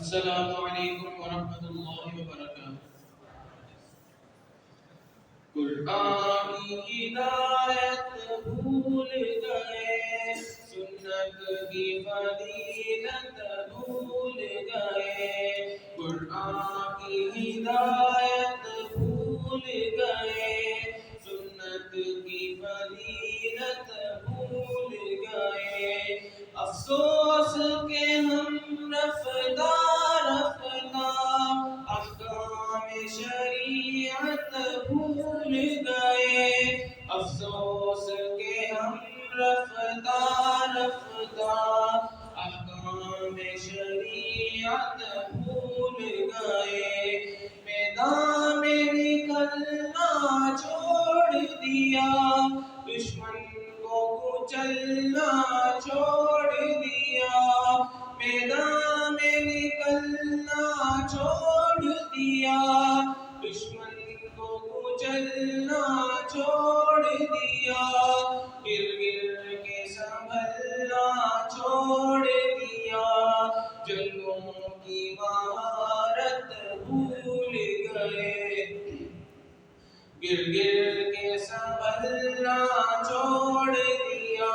السلام علیکم ورحمۃ اللہ وبرکاتہ۔ قرآن کی ہدایت بھول گئے، سنت کی فضیلت بھول گئے، قرآن کی ہدایت بھول گئے، سنت کی فضیلت بھول گئے۔ افسوس کہ ہم رفتہ رفتہ احکام شریعت بھول گئے، افسوس کہ ہم رفتہ رفتہ احکام شریعت بھول گئے۔ میدان میں نکلنا چھوڑ دیا، دشمن کو کچلنا چھوڑ دیا، میدان میں نکلنا چھوڑ دیا، دشمن کو کچلنا چھوڑ دیا، گر گر کے سنبھلنا چھوڑ دیا، جنگوں کی مہارت بھول گئے، گر گر کے سنبھلنا چھوڑ دیا،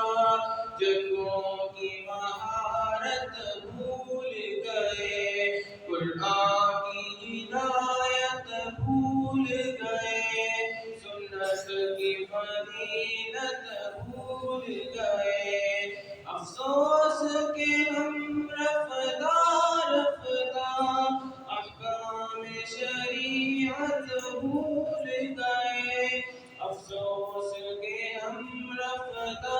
جنگوں کی مہارت بھول گئے، قرآن کی ہدایت بھول گئے، سنت کی فضیلت بھول گئے۔ افسوس کہ ہم رفتہ رفتہ احکام شریعت بھول گئے، افسوس کہ ہم رفتہ